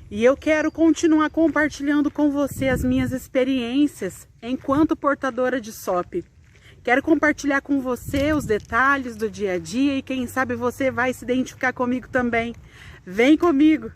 E eu quero continuar compartilhando com você as minhas experiências enquanto portadora de SOP. Quero compartilhar com você os detalhes do dia a dia e quem sabe você vai se identificar comigo também. Vem comigo!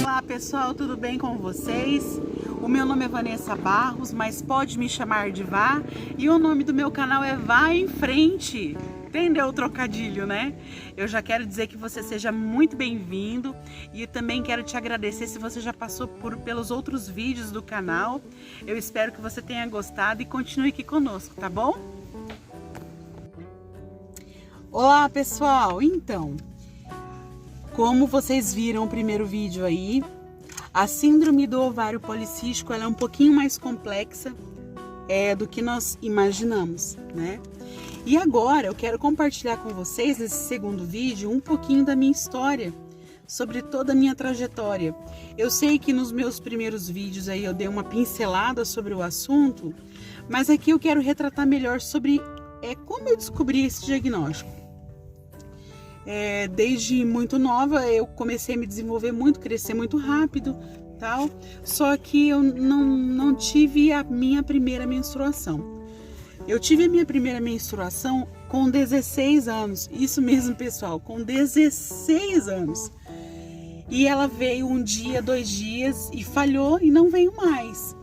Olá pessoal, tudo bem com vocês? O meu nome é Vanessa Barros, mas pode me chamar de Vá, e o nome do meu canal é Vá em Frente. Entendeu o trocadilho, né? Eu já quero dizer que você seja muito bem-vindo e também quero te agradecer se você já passou pelos outros vídeos do canal. Eu espero que você tenha gostado e continue aqui conosco, tá bom? Olá pessoal, então, como vocês viram o primeiro vídeo aí, a síndrome do ovário policístico ela é um pouquinho mais complexa do que nós imaginamos, né? E agora eu quero compartilhar com vocês nesse segundo vídeo um pouquinho da minha história, sobre toda a minha trajetória. Eu sei que nos meus primeiros vídeos aí eu dei uma pincelada sobre o assunto, mas aqui eu quero retratar melhor sobre como eu descobri esse diagnóstico. Desde muito nova eu comecei a me desenvolver muito, crescer muito rápido, tal. Só que eu não tive a minha primeira menstruação. Eu tive a minha primeira menstruação com 16 anos, isso mesmo pessoal, com 16 anos. E ela veio um dia, 2 dias e falhou e não veio mais.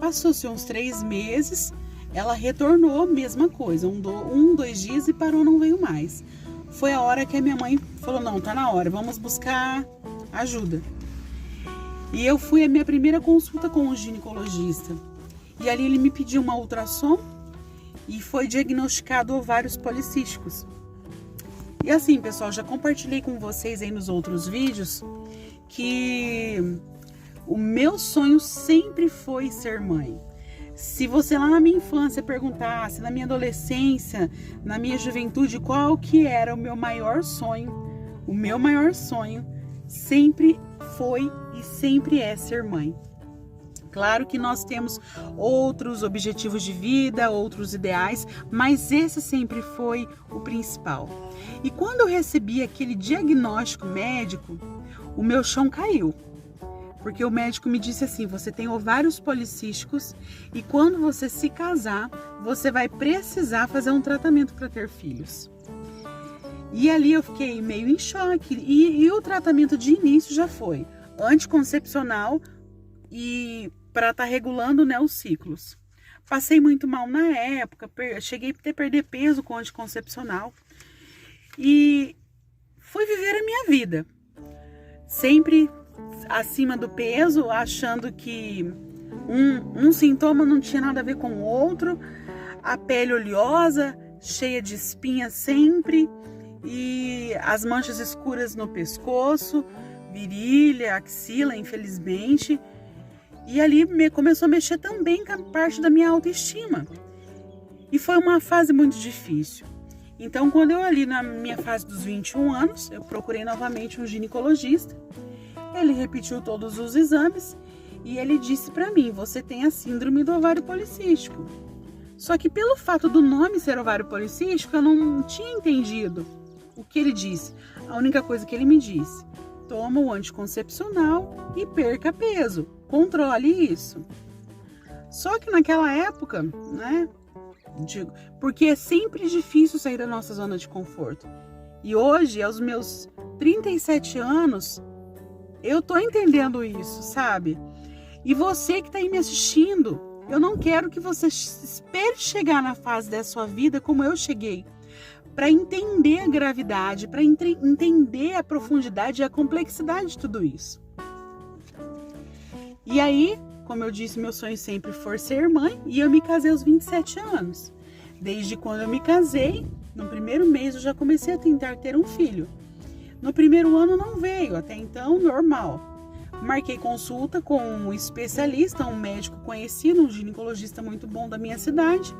Passou-se uns 3 meses, ela retornou, mesma coisa, 2 dias e parou, não veio mais. Foi a hora que a minha mãe falou, não, tá na hora, vamos buscar ajuda. E eu fui a minha primeira consulta com o ginecologista. E ali ele me pediu uma ultrassom e foi diagnosticado ovários policísticos. E assim, pessoal, já compartilhei com vocês aí nos outros vídeos que o meu sonho sempre foi ser mãe. Se você lá na minha infância perguntasse, na minha adolescência, na minha juventude, qual que era o meu maior sonho sempre foi e sempre é ser mãe. Claro que nós temos outros objetivos de vida, outros ideais, mas esse sempre foi o principal. E quando eu recebi aquele diagnóstico médico, o meu chão caiu. Porque o médico me disse assim, você tem ovários policísticos e quando você se casar, você vai precisar fazer um tratamento para ter filhos. E ali eu fiquei meio em choque. E o tratamento de início já foi anticoncepcional e para estar regulando, né, os ciclos. Passei muito mal na época, cheguei a perder peso com anticoncepcional e fui viver a minha vida. Sempre acima do peso, achando que um sintoma não tinha nada a ver com o outro, a pele oleosa, cheia de espinhas sempre, e as manchas escuras no pescoço, virilha, axila, infelizmente. E ali começou a mexer também com a parte da minha autoestima. E foi uma fase muito difícil. Então, quando eu ali na minha fase dos 21 anos, eu procurei novamente um ginecologista. Ele repetiu todos os exames e ele disse para mim, você tem a síndrome do ovário policístico. Só que pelo fato do nome ser ovário policístico, eu não tinha entendido o que ele disse. A única coisa que ele me disse, toma o anticoncepcional e perca peso, controle isso. Só que naquela época, né, porque é sempre difícil sair da nossa zona de conforto. E hoje, aos meus 37 anos, eu tô entendendo isso, sabe? E você que tá aí me assistindo, eu não quero que você espere chegar na fase da sua vida como eu cheguei, para entender a gravidade, para entender a profundidade e a complexidade de tudo isso. E aí, como eu disse, meu sonho sempre foi ser mãe e eu me casei aos 27 anos. Desde quando eu me casei, no primeiro mês eu já comecei a tentar ter um filho. No primeiro ano não veio, até então normal. Marquei consulta com um especialista, um médico conhecido, um ginecologista muito bom da minha cidade.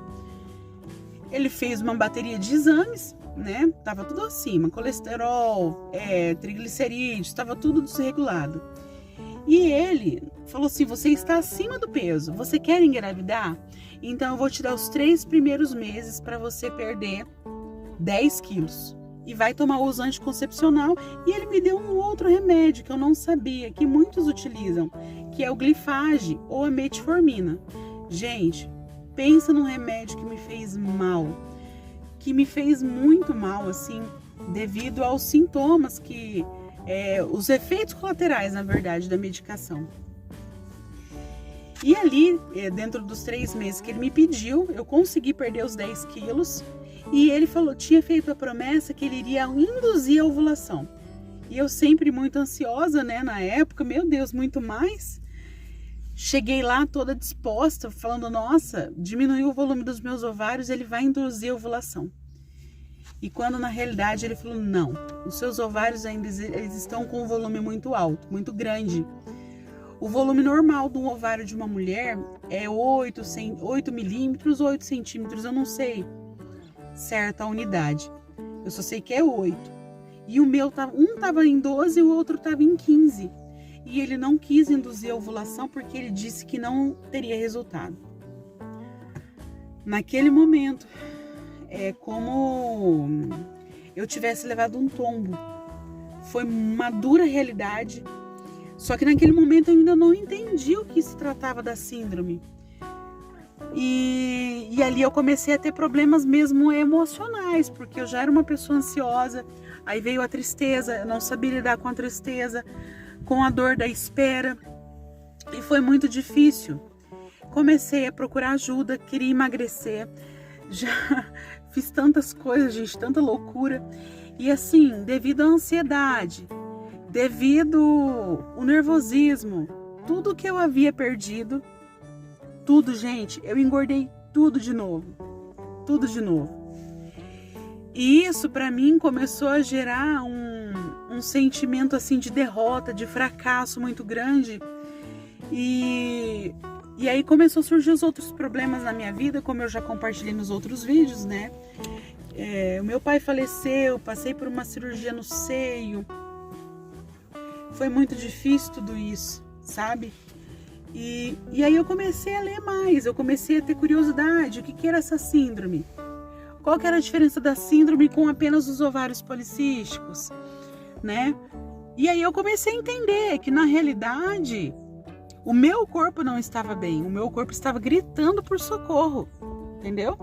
Ele fez uma bateria de exames, né? Tava tudo acima, colesterol, triglicerídeos, tava tudo desregulado. E ele falou assim, você está acima do peso, você quer engravidar? Então eu vou te dar os 3 primeiros meses para você perder 10 quilos. E vai tomar o uso anticoncepcional. E ele me deu um outro remédio que eu não sabia, que muitos utilizam, que é o glifage ou a metformina. Gente, pensa num remédio que me fez mal, que me fez muito mal, assim, devido aos sintomas os efeitos colaterais, na verdade, da medicação. E ali, dentro dos 3 meses que ele me pediu, eu consegui perder os 10 quilos. E ele tinha feito a promessa que ele iria induzir a ovulação. E eu sempre muito ansiosa, né, na época, meu Deus, muito mais. Cheguei lá toda disposta, falando, nossa, diminuiu o volume dos meus ovários, ele vai induzir a ovulação. E quando na realidade ele falou, não, os seus ovários ainda eles estão com um volume muito alto, muito grande. O volume normal do ovário de uma mulher é 8 milímetros ou 8 centímetros, eu não sei certa unidade. Eu só sei que é 8. E o meu, um estava em 12 e o outro estava em 15. E ele não quis induzir a ovulação porque ele disse que não teria resultado. Naquele momento, é como eu tivesse levado um tombo. Foi uma dura realidade. Só que naquele momento eu ainda não entendi o que se tratava da síndrome. E ali eu comecei a ter problemas mesmo emocionais, porque eu já era uma pessoa ansiosa. Aí veio a tristeza, eu não sabia lidar com a tristeza, com a dor da espera. E foi muito difícil. Comecei a procurar ajuda, queria emagrecer. Já fiz tantas coisas, gente, tanta loucura. E assim, devido à ansiedade, devido ao nervosismo, tudo que eu havia perdido, tudo, gente, eu engordei tudo de novo. Tudo de novo. E isso pra mim começou a gerar um sentimento assim de derrota, de fracasso muito grande. E aí começou a surgir os outros problemas na minha vida, como eu já compartilhei nos outros vídeos, né? O meu pai faleceu, passei por uma cirurgia no seio. Foi muito difícil tudo isso, sabe? E aí eu comecei a ler mais, eu comecei a ter curiosidade, o que era essa síndrome? Qual que era a diferença da síndrome com apenas os ovários policísticos, né? E aí eu comecei a entender que na realidade o meu corpo não estava bem, o meu corpo estava gritando por socorro, entendeu?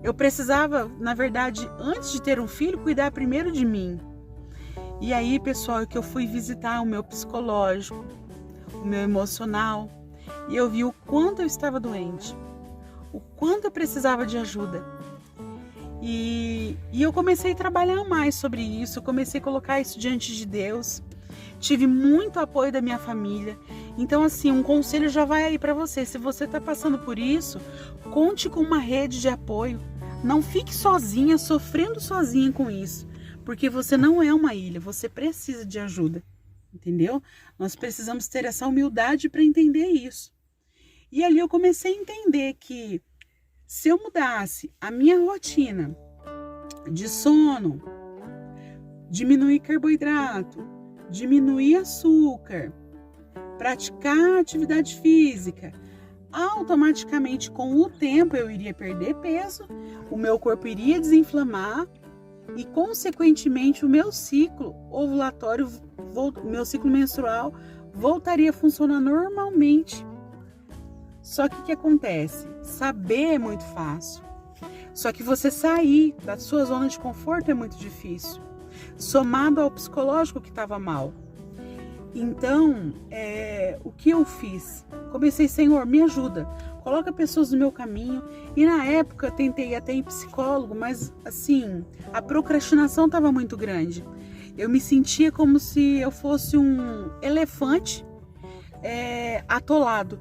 Eu precisava, na verdade, antes de ter um filho, cuidar primeiro de mim. E aí, pessoal, é que eu fui visitar o meu psicológico, o meu emocional, e eu vi o quanto eu estava doente, o quanto eu precisava de ajuda. E eu comecei a trabalhar mais sobre isso, eu comecei a colocar isso diante de Deus. Tive muito apoio da minha família. Então, assim, um conselho já vai aí para você. Se você está passando por isso, conte com uma rede de apoio. Não fique sozinha, sofrendo sozinha com isso. Porque você não é uma ilha, você precisa de ajuda. Entendeu? Nós precisamos ter essa humildade para entender isso. E ali eu comecei a entender que se eu mudasse a minha rotina de sono, diminuir carboidrato, diminuir açúcar, praticar atividade física, automaticamente com o tempo eu iria perder peso, o meu corpo iria desinflamar e consequentemente o meu ciclo ovulatório, o meu ciclo menstrual voltaria a funcionar normalmente. Só que o que acontece? Saber é muito fácil. Só que você sair da sua zona de conforto é muito difícil. Somado ao psicológico que estava mal. Então, o que eu fiz? Comecei, Senhor, me ajuda. Coloca pessoas no meu caminho. E na época eu tentei até ir psicólogo, mas assim, a procrastinação estava muito grande. Eu me sentia como se eu fosse um elefante atolado.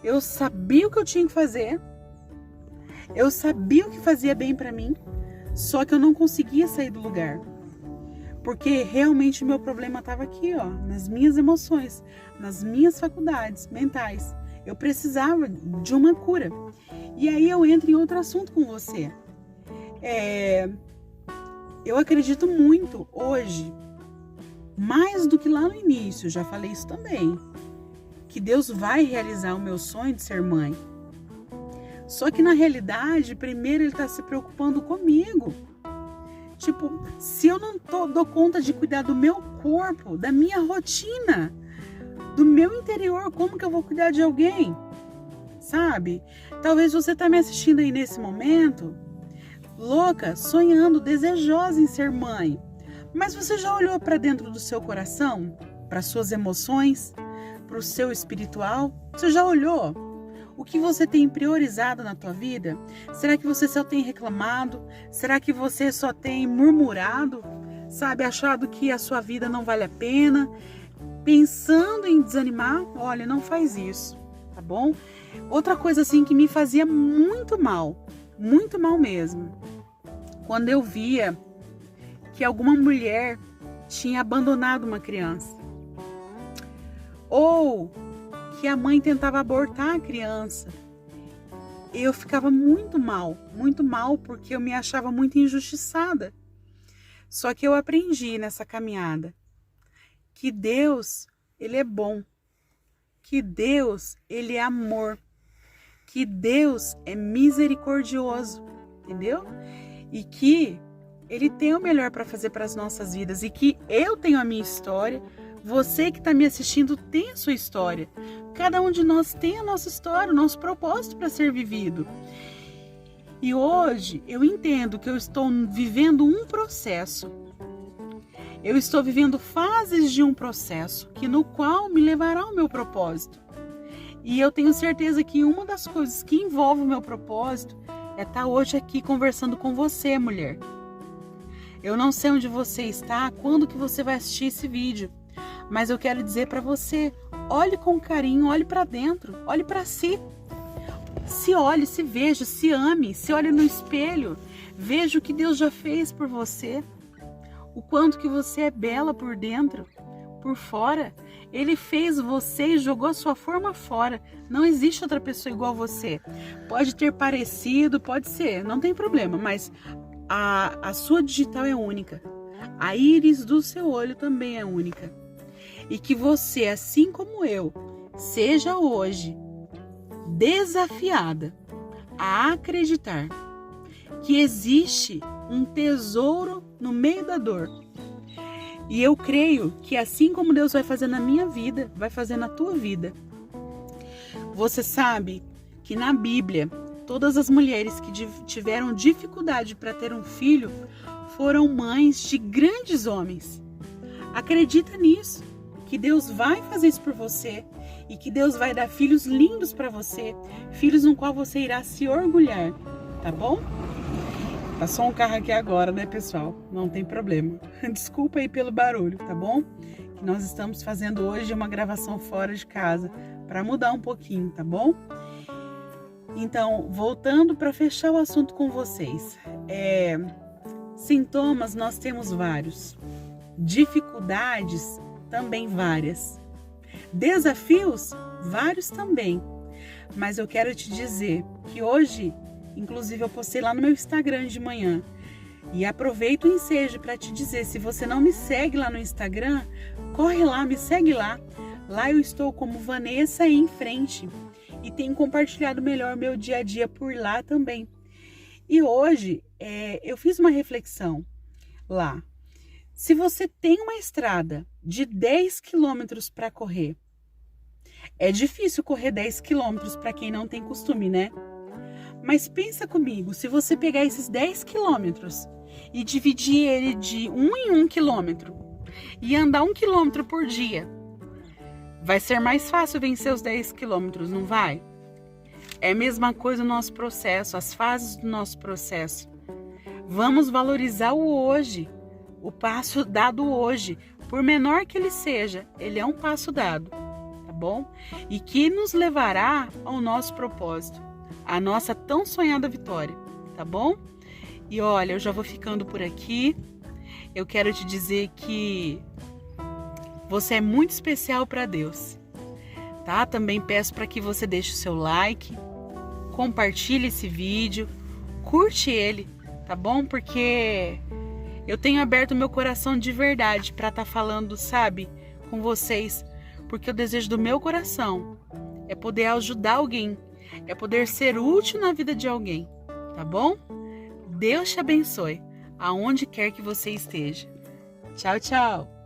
Eu sabia o que eu tinha que fazer. Eu sabia o que fazia bem para mim. Só que eu não conseguia sair do lugar. Porque realmente o meu problema estava aqui, ó, nas minhas emoções, nas minhas faculdades mentais. Eu precisava de uma cura. E aí eu entro em outro assunto com você. Eu acredito muito hoje, mais do que lá no início, já falei isso também, que Deus vai realizar o meu sonho de ser mãe. Só que na realidade, primeiro Ele está se preocupando comigo. Tipo, se eu não dou conta de cuidar do meu corpo, da minha rotina, do meu interior, como que eu vou cuidar de alguém? Sabe? Talvez você tá me assistindo aí nesse momento, louca, sonhando, desejosa em ser mãe. Mas você já olhou para dentro do seu coração? Para suas emoções? Para o seu espiritual? Você já olhou? O que você tem priorizado na tua vida? Será que você só tem reclamado? Será que você só tem murmurado? Sabe, achado que a sua vida não vale a pena? Pensando em desanimar? Olha, não faz isso, tá bom? Outra coisa assim que me fazia muito mal mesmo, quando eu via que alguma mulher tinha abandonado uma criança, ou que a mãe tentava abortar a criança, eu ficava muito mal, porque eu me achava muito injustiçada. Só que eu aprendi nessa caminhada que Deus, Ele é bom, que Deus, Ele é amor, que Deus é misericordioso, entendeu? E que Ele tem o melhor para fazer para as nossas vidas, e que eu tenho a minha história, você que está me assistindo tem a sua história. Cada um de nós tem a nossa história, o nosso propósito para ser vivido. E hoje eu entendo que eu estou vivendo um processo. Eu estou vivendo fases de um processo no qual me levará ao meu propósito. E eu tenho certeza que uma das coisas que envolve o meu propósito é estar hoje aqui conversando com você, mulher. Eu não sei onde você está, quando que você vai assistir esse vídeo, mas eu quero dizer para você, olhe com carinho, olhe para dentro, olhe para si. Se olhe, se veja, se ame, se olhe no espelho, veja o que Deus já fez por você, o quanto que você é bela por dentro, por fora. Ele fez você e jogou a sua forma fora. Não existe outra pessoa igual a você. Pode ter parecido, pode ser, não tem problema, mas a sua digital é única. A íris do seu olho também é única. E que você, assim como eu, seja hoje desafiada a acreditar que existe um tesouro no meio da dor. E eu creio que assim como Deus vai fazer na minha vida, vai fazer na tua vida. Você sabe que na Bíblia, todas as mulheres que tiveram dificuldade para ter um filho foram mães de grandes homens. Acredita nisso, que Deus vai fazer isso por você e que Deus vai dar filhos lindos para você, filhos no qual você irá se orgulhar, tá bom? Passou um carro aqui agora, né, pessoal? Não tem problema. Desculpa aí pelo barulho, tá bom? Que nós estamos fazendo hoje uma gravação fora de casa para mudar um pouquinho, tá bom? Então, voltando para fechar o assunto com vocês. Sintomas nós temos vários. Dificuldades também várias. Desafios vários também. Mas eu quero te dizer que hoje, inclusive eu postei lá no meu Instagram de manhã, e aproveito o ensejo para te dizer, se você não me segue lá no Instagram, corre lá, me segue lá. Lá eu estou como Vanessa em frente e tenho compartilhado melhor meu dia a dia por lá também. E hoje eu fiz uma reflexão lá. Se você tem uma estrada de 10 quilômetros para correr, é difícil correr 10 quilômetros para quem não tem costume, né? Mas pensa comigo, se você pegar esses 10 quilômetros e dividir ele de 1 em 1 quilômetro e andar 1 quilômetro por dia, vai ser mais fácil vencer os 10 quilômetros, não vai? É a mesma coisa no nosso processo, as fases do nosso processo. Vamos valorizar o hoje, o passo dado hoje, por menor que ele seja, ele é um passo dado, tá bom? E que nos levará ao nosso propósito, a nossa tão sonhada vitória, tá bom? E olha, eu já vou ficando por aqui. Eu quero te dizer que você é muito especial para Deus, tá? Também peço para que você deixe o seu like, compartilhe esse vídeo, curte ele, tá bom? Porque eu tenho aberto meu coração de verdade para estar falando, sabe, com vocês, porque o desejo do meu coração é poder ajudar alguém, é poder ser útil na vida de alguém, tá bom? Deus te abençoe. aonde quer que você esteja. Tchau, tchau!